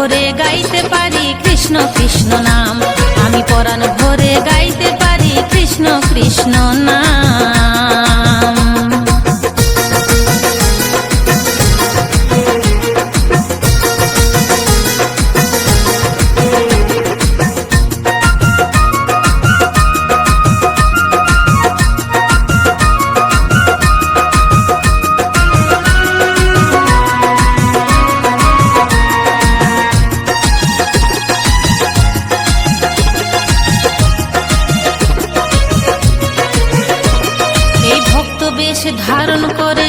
ভরে গাইতে পারি কৃষ্ণ কৃষ্ণ নাম, আমি পরাণ ভরে গাইতে পারি কৃষ্ণ কৃষ্ণ নাম। বেশ ধারণ করে